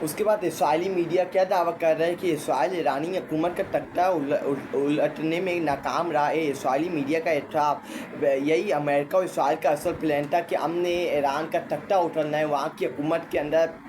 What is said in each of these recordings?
उसके बाद Israeli media क्या दावा कर रहा है कि इसराइल ईरानी हुकूमत का तख्ता उलटने में नाकाम रहा है। इसराइली मीडिया का एतराफ़ यही अमेरिका और इसराइल का असल प्लान था कि हमने ईरान का तख्ता उठलना है, वहाँ की हुकूमत के अंदर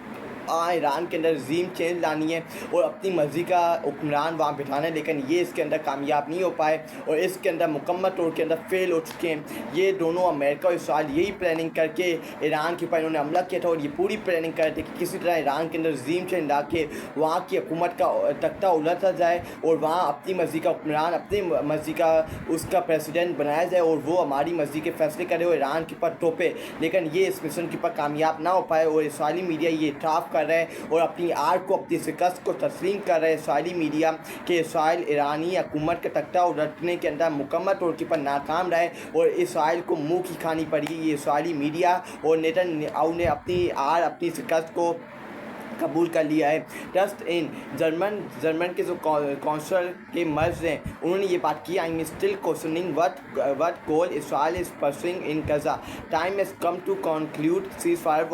ईरान के अंदर रजीम चेंज लानी है और अपनी मर्ज़ी का हुक्मरान वहाँ बिठाना है, लेकिन ये इसके अंदर कामयाब नहीं हो पाए और इसके अंदर मुकम्मल तौर के अंदर फेल हो चुके हैं। ये दोनों अमेरिका और इसराइल यही प्लानिंग करके ईरान के ऊपर इन्होंने हमला किया था और ये पूरी प्लानिंग कर रहे थे कि किसी तरह ईरान के अंदर रजीम चेंज ला के वहाँ की हुकूमत का तख्ता उलटा जाए और वहाँ अपनी मर्ज़ी का हुक्मरान, अपनी मर्ज़ी का उसका प्रेसिडेंट बनाया जाए और वो हमारी मर्ज़ी के फैसले करे और ईरान के ऊपर टोपे। लेकिन ये इस मिशन के ऊपर कामयाब ना हो पाए और इसराइली मीडिया ये इतराफ़ कर रहे हैं और अपनी आर को, अपनी शिकस्त को तस्लीम कर रहे हैं इसराइली मीडिया कि इसराइल ईरानी हुकूमत का तख्ता उलटने के अंदर मुकम्मल तौर पर नाकाम रहे और इसराइल को मुँह की खानी पड़ी। ये इसराइली मीडिया और नेतन्याहू ने अपनी आर, अपनी शिकस्त को कबूल कर लिया है। जस्ट इन जर्मन के जो कौंसल के मर्ज हैं उन्होंने ये बात की, I am still questioning what goal Israel is pursuing in Gaza, time has come to conclude ceasefire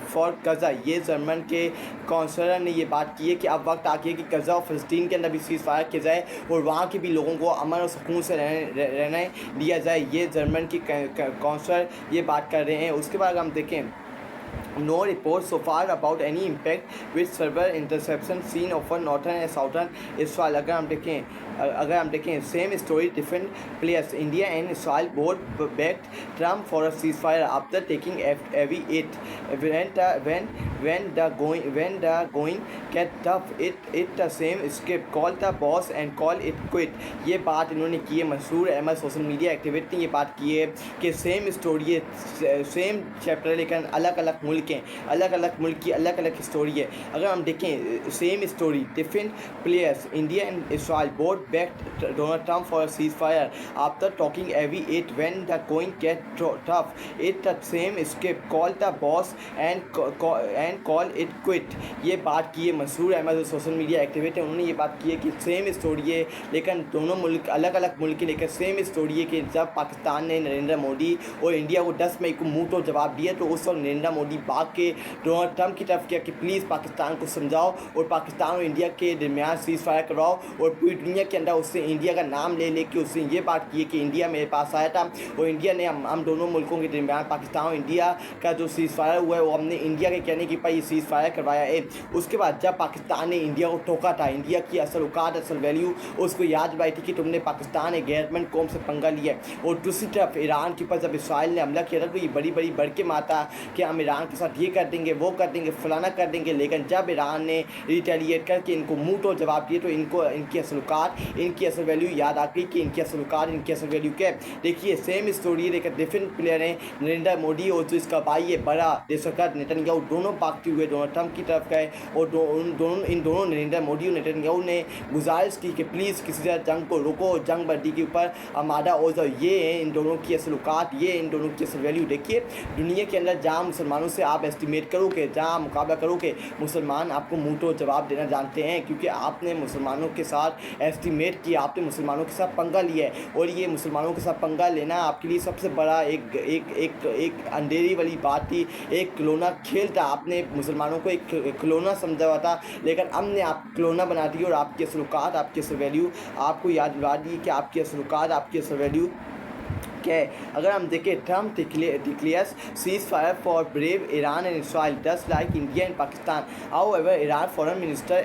for Gaza. ये जर्मन के कौंसलर ने ये बात की है कि अब वक्त आ गया कि गजा और फ़लस्तीन के अंदर भी सीज फायर किया जाए और वहाँ के भी लोगों को अमन और सुकून से रहने दिया जाए। ये जर्मन की कौंसलर ये बात कर रहे हैं। उसके बाद हम देखें, no reports so far about any impact with server interception seen over northern and southern Israel। अगर हम देखें same story different players, India and Israel both backed Trump for a ceasefire after taking एवी it when the going get tough it the same escape call the boss and call it quit। ये बात इन्होंने की है, मशहूर Ahmad social media activist ने ये बात की है कि सेम स्टोरी है, सेम चैप्टर है, लेकिन अलग अलग मुल्क हैं, अलग अलग मुल्क की अलग अलग स्टोरी है। अगर हम देखें same story different players, India and Israel both backed Donald Trump for a ceasefire after talking every it when the going get tough it the same escape call the boss and call it quit। ये बात की है मशहूर Ahmad social media activist है, उन्होंने ये बात की है कि सेम स्टोरी है लेकिन दोनों मुल्क अलग अलग मुल्क के, लेकर सेम स्टोरी है कि जब पाकिस्तान ने नरेंद्र मोदी और इंडिया को 10 मई को मुँह तो जवाब दिया तो उस वक्त नरेंद्र मोदी भाग के डोनाल्ड ट्रंप की तरफ किया कि प्लीज़ पाकिस्तान को समझाओ और पाकिस्तान और इंडिया के दरमियान सीज फायर करवाओ और पूरी दुनिया के अंदर उससे इंडिया का नाम ले लेके उससे ये बात की है कि इंडिया मेरे पास आया था और इंडिया ने हम दोनों मुल्कों के दरमियान पाकिस्तान और इंडिया का जो सीज़ फायर हुआ है वो हमने इंडिया के कहने की पर ये सीज़ फायर करवाया है। उसके बाद जब पाकिस्तान ने इंडिया को टोका था, इंडिया की असल औकात, असल वैल्यू उसको याद दिलाई थी कि तुमने पाकिस्तान एक गैरतमंद कौम से पंगा लिया है। और दूसरी तरफ ईरान के ऊपर जब इसराइल ने हमला किया था तो ये बड़ी बड़ी बढ़ के माता कि हम ईरान के साथ ये कर देंगे, वो कर देंगे, फलाना कर देंगे, लेकिन जब ईरान ने रिटेलिएट करके इनको मुँह तो जवाब दिए तो इनको इनकी असल औकात, इनकी असल वैल्यू याद आ गई कि इनकी असल औकात, इनकी असल वैल्यू क्या है। देखिए सेम स्टोरी है लेकिन डिफरेंट प्लेयर हैं। नरेंद्र मोदी और जो इसका भाई है बड़ा देशभक्त नेतन्याहू दोनों भागते हुए डोनाल्ड ट्रंप की तरफ गए और इन दोनों नरेंद्र मोदी और नेतन्याहू ने गुजारिश की कि प्लीज़ किसी तरह जंग को रोको, जंग बंदी के ऊपर आमादा हो जाओ। ये है इन दोनों की असल औकात, ये इन दोनों की असल वैल्यू। देखिए दुनिया के अंदर जहाँ मुसलमानों से आप एस्टिमेट करोगे, जहाँ मुकाबला करोगे, मुसलमान आपको मुँह तो जवाब देना जानते हैं क्योंकि आपने मुसलमानों के साथ एस्टिमेट किया, आपने मुसलमानों के साथ पंगा लिया है और ये मुसलमानों के साथ पंगा लेना आपके लिए सबसे बड़ा एक अंधेरी वाली बात थी, एक खिलौना खेल था। आपने मुसलमानों को एक खिलौना समझा हुआ था लेकिन हमने आप खिलौना बना दिया और आपकी असल औकात, आपकी असल वैल्यू आपको याद दिला दी कि आपकी असल औकात, आपकी असल वैल्यू क्या है। अगर हम देखें Trump declares cease fire for brave Iran and Israel just like India and Pakistan. However Iran foreign minister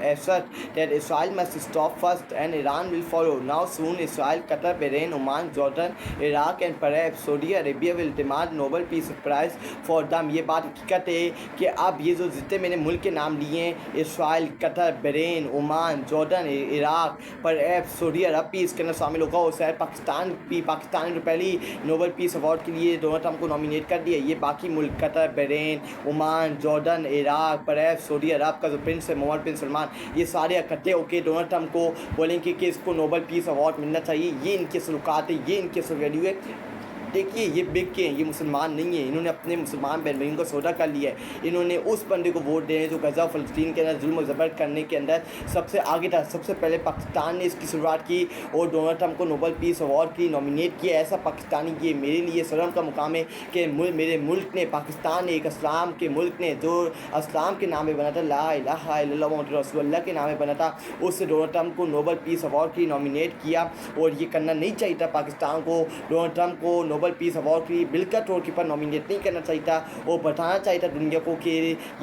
asserted that Israel must stop first and Iran will follow। Now soon Israel, Qatar, Bahrain, Oman, Jordan, Iraq and perhaps Saudi Arabia will demand Nobel Peace Prize for them। ये बात हकीकत है कि अब ये जो जितने मैंने मुल्क के नाम लिए हैं, Israel, Qatar, Bahrain, Oman, Jordan, Iraq, perhaps Saudi Arab भी इसके अंदर शामिल होगा और शायद पाकिस्तान ने पहले नोबेल पीस अवार्ड के लिए डोनाल्ड ट्रंप को नॉमिनेट कर दिया। ये बाकी मुल्क Qatar, Bahrain, Oman, Jordan, Iraq, perhaps Saudi Arab का जो प्रिंस है मोहम्मद बिन सलमान, ये सारे इकट्ठे होकर डोनाल्ड ट्रंप को बोलेंगे कि इसको नोबेल पीस अवार्ड मिलना चाहिए। ये इनकी सलूकात है, ये इनकी वैल्यू है। देखिए ये बिक के हैं, ये मुसलमान नहीं है, इन्होंने अपने मुसलमान बहन भाइयों को सौदा कर लिया है। इन्होंने उस बंदे को वोट देने जो गज़ा फ़लस्तीन के अंदर जुल्म ज़बर करने के अंदर सबसे आगे था। सबसे पहले पाकिस्तान ने इसकी शुरुआत की और डोनाल्ड ट्रंप को नोबेल पीस अवार्ड के लिए नॉमिनेट किया। ऐसा पाकिस्तानी ये मेरे लिए शर्म का मुकाम है कि मेरे मुल्क ने, पाकिस्तान ने, एक इस्लाम के मुल्क ने जो इस्लाम के नाम पे बना था, ला इलाहा इल्लल्लाह मुहम्मद रसूलुल्लाह के नाम पे बना था, उससे डोनाल्ड ट्रंप को नोबेल पीस अवार्ड के लिए नॉमिनेट किया। और ये करना नहीं चाहिए था पाकिस्तान को, डोनाल्ड ट्रंप को नोबेल पीस अवार्ड के लिए बिल्कुल तौर के पर नॉमिनेट नहीं करना चाहिए था और बताना चाहिए था दुनिया को कि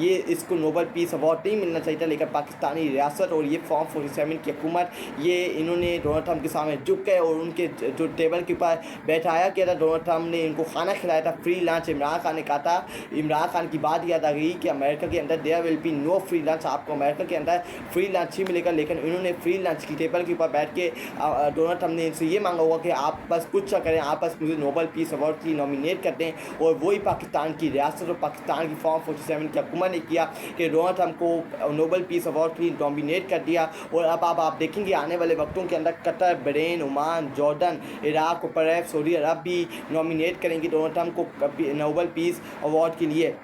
ये इसको नोबेल पीस अवार्ड नहीं मिलना चाहिए था। लेकिन पाकिस्तानी रियासत और ये फॉर्म 47 की हुकूमत, ये इन्होंने डोनाल्ड ट्रंप के सामने झुक गए और उनके जो टेबल के ऊपर बैठाया गया था, डोनाल्ड ट्रंप ने इनको खाना खिलाया था फ्री लंच। इमरान खान ने कहा था, इमरान खान की बात याद आ गई कि अमेरिका के अंदर there will be no free lunch, आपको अमेरिका के अंदर फ्री लंच ही मिलेगा। लेकिन इन्होंने फ्री लंच की टेबल के ऊपर बैठ के डोनाल्ड ट्रंप ने इनसे ये मांगा होगा कि आप बस कुछ ना करें, आप बस मुझे नोबेल पीस अवार्ड के लिए नॉमिनेट कर दें। और वही पाकिस्तान की रियासत और पाकिस्तान की फॉर्म 47 की हुकूमत ने किया कि डोनाल्ड ट्रंप को नोबेल पीस अवार्ड के लिए नॉमिनेट कर दिया। और अब आप देखेंगे आने वाले वक्तों के अंदर Qatar, Bahrain, Oman, Jordan, Iraq और परैब सऊदी अरब भी नॉमिनेट करेंगे डोनाल्ड ट्रंप को नोबेल पीस अवार्ड के लिए।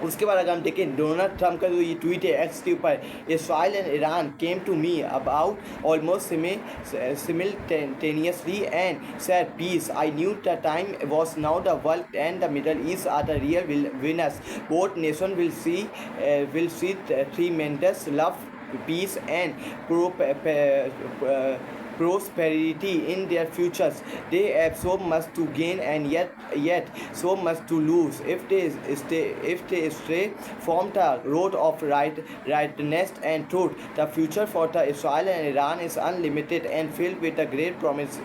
उसके बाद अगर हम देखें डोनाल्ड ट्रंप का जो ये ट्वीट है एक्स के ऊपर, Israel and Iran came to me about almost simultaneously and said peace. I knew the time was now. The world and the Middle East are the real winners. Both nations will see tremendous love, peace and prosperity in their futures. They have so much to gain and yet so much to lose if they stray from the road of rightness and truth. The future for the Israel and Iran is unlimited and filled with a great promise.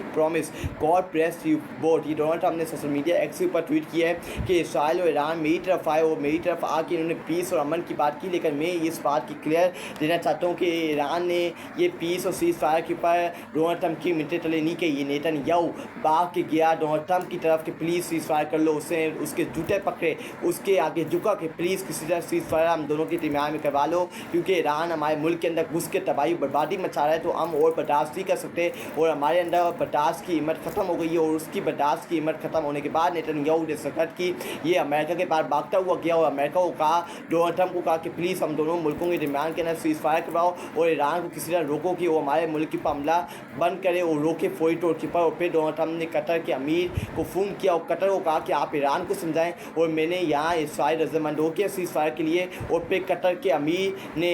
God bless you both. ये Donald Trump ने social media x पर tweet किया है कि Israel और Iran मेरी तरफ आए और मेरी तरफ आके इन्होंने पीस और अमन की बात की। लेकिन मैं इस बात की क्लियर देना चाहता हूँ कि ईरान ने ये पीस और सीज फायर के ऊपर डोनाल्ड ट्रंप की मिनटें तले नहीं कही। ये नेतन्याहू भाग के गया डोनाल्ड ट्रंप की तरफ कि प्लीज़ सीज फायर कर लो, उसे उसके जूते पकड़े, उसके आगे झुका कि प्लीज़ किसी तरह सीज फायर हम दोनों के दरमियान में करवा लो, क्योंकि ईरान हमारे मुल्क के अंदर घुस के तबाही बर्बादी मचा रहा है। तो हम और बर्दाश्त नहीं कर सकते और हमारे अंदर बर्दाश्त की हिम्मत ख़त्म हो गई है। और उसकी बर्दाश्त की हिम्मत ख़त्म होने के बाद नेतन्याहू ने सकत की, ये अमेरिका के पास भागता हुआ गया और अमेरिका को कहा, डोनाल्ड ट्रंप को कहा कि प्लीज़ हम दोनों मुल्कों के दरमियान के अंदर सीज फायर करवाओ और ईरान को किसी तरह रोको कि वो हमारे मुल्क की हमला बंद करे और रोके फौरी तौर पर। और फिर डोनाल्ड ट्रंप ने कतर के अमीर को फ़ोन किया और कतर को कहा कि आप ईरान को समझाएं और मैंने यहाँ इसराइल रजामंद हो गया सीज़ फायर के लिए। और फिर कतर के अमीर ने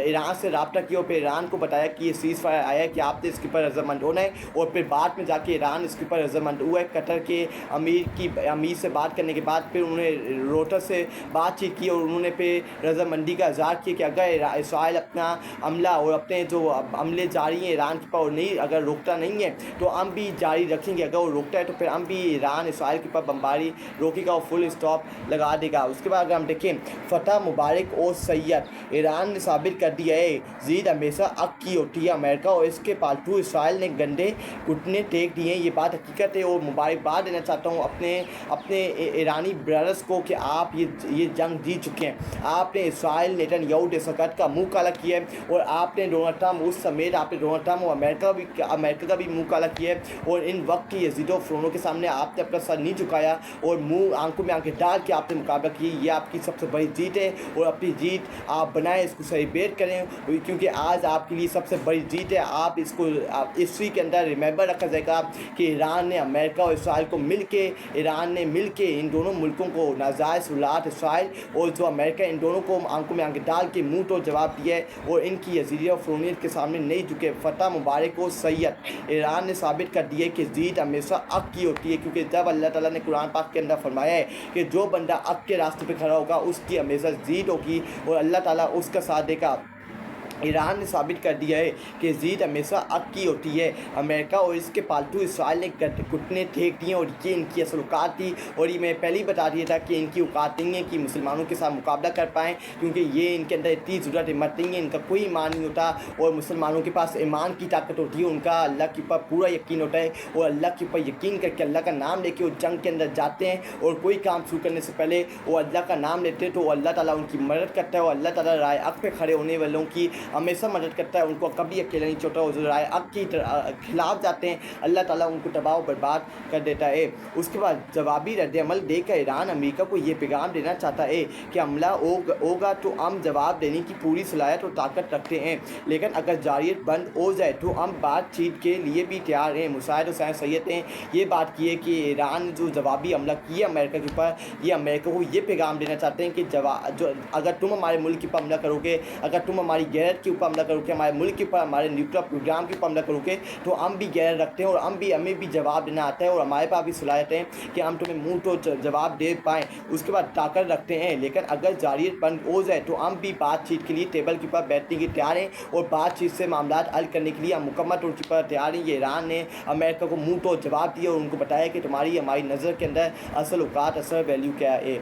ईरान से रब्ता किया और फिर ईरान को बताया कि ये सीज़ फायर आया है कि आपने इसके ऊपर रजामंद होना है। और फिर बाद में जाके ईरान इसके ऊपर रजामंद हुआ है। कतर के अमीर से बात करने के बाद फिर उन्होंने रोटर से बातचीत की और उन्होंने फिर रजामंदी का इज़हार किया कि अगर इसराइल अपना हमला और अपने जो हमले जारी हैं ईरान के ऊपर नहीं, अगर रोकता नहीं है तो हम भी जारी रखेंगे, अगर वो रोकता है तो फिर हम भी ईरान इसराइल के ऊपर बमबारी रोकेगा और फुल स्टॉप लगा देगा। उसके बाद अगर हम देखें फतह मुबारक और सैयद, ईरान ने साबित कर दिया है जीत हमेशा हक की होती है। अमेरिका और इसके पालतू इसराइल ने गंदे घुटने टेक दिए हैं, ये बात हकीकत है। और मुबारकबाद देना चाहता हूँ अपने ईरानी ब्रदर्स को कि आप ये जंग जीत चुके हैं। आपने इसराइल नेतन्याहू सकत का मुँह काला किया है और आपने डोनाल्ड ट्रंप उस समेत आपने डोनाल्ड ट्रंप और अमेरिका का भी मुँह काला किया है। और इन वक्त की यजीदों फ़िरौनों के सामने आपने अपना सर नहीं झुकाया और मुंह आंखों में आंखें डाल के आपने मुकाबला किया। ये आपकी सबसे बड़ी जीत है और अपनी जीत आप बनाएं, इसको सेलिब्रेट करें, क्योंकि आज आपके लिए सबसे बड़ी जीत है। आप इसको हिस्ट्री के अंदर रिमेंबर रखा जाएगा कि ईरान ने अमेरिका और इसराइल को ईरान ने मिल के इन दोनों मुल्कों को नाजायज़ उलाट इसराइल और जो अमेरिका, इन दोनों को आंखों में आंखें डाल के मुँह तो जवाब दिया है और इनकी यजीदियत और फ़िरौनियत के सामने नहीं झुके। फतह मुबारक और सैयद, ईरान ने साबित कर दिया कि जीत हमेशा हक की होती है, क्योंकि जब अल्लाह ताला ने कुरान पाक के अंदर फरमाया है कि जो बंदा हक के रास्ते पे खड़ा होगा उसकी हमेशा जीत होगी और अल्लाह ताला उसका साथ देगा। ईरान ने साबित कर दिया है कि जीत हमेशा हक की होती है। अमेरिका और इसके पालतू इसराइल ने घुटने फेंक दिए और ये इनकी असल औकात थी। और ये मैं पहले ही बता दिया था कि इनकी औकात नहीं है कि मुसलमानों के साथ मुकाबला कर पाएँ, क्योंकि ये इनके अंदर इतनी ज़रूरत हिम्मत नहीं है, इनका कोई ईमान नहीं होता। और मुसलमानों के पास ईमान की ताकत होती है, उनका अल्लाह के ऊपर पूरा यकीन होता है और अल्लाह के ऊपर यकीन करके अल्लाह का नाम लेके वो जंग के अंदर जाते हैं और कोई काम शुरू करने से पहले वो अल्लाह का नाम लेते हैं तो अल्लाह ताला उनकी मदद करता है और अल्लाह ताला राय हक़ पे खड़े होने वालों की हमेशा मदद करता है, उनको कभी अकेला नहीं छोड़ता। हुज़ूर हक़ के खिलाफ जाते हैं, अल्लाह ताला उनको तबाह व बर्बाद कर देता है। उसके बाद जवाबी रद्द-ए-अमल देकर ईरान अमेरिका को ये पैगाम देना चाहता है कि हमला होगा तो हम जवाब देने की पूरी सलाहियत और ताकत रखते हैं, लेकिन अगर जारियत बंद हो जाए तो हम बातचीत के लिए भी तैयार हैं। मुसाहिद हुसैन सैयद ने ये बात की है कि ईरान जो जवाबी हमला किया अमेरिका के ऊपर, ये अमेरिका को ये पैगाम देना चाहते हैं कि जो अगर तुम हमारे मुल्क के ऊपर हमला करोगे, अगर तुम हमारी गैरत के ऊपर हमला करोगे, हमारे मुल्क के ऊपर, हमारे न्यूक्लियर प्रोग्राम के ऊपर हमला करोगे, तो हम भी गैरत रखते हैं और हमें भी जवाब देना आता है और हमारे पास भी सलाहियत है कि हम तुम्हें मुँह तो जवाब दे पाएँ। उसके बाद ताकत रखते हैं, लेकिन अगर जारियत बंद हो जाए तो हम भी बातचीत के लिए टेबल के ऊपर बैठने के तैयार हैं और बातचीत से मामला हल करने के लिए हम मुकम्मल तौर पर तैयार हैं। ये ईरान ने अमेरिका को मुँह तो जवाब दिया और उनको बताया कि तुम्हारी हमारी नज़र के अंदर असल औकात, असल वैल्यू क्या है।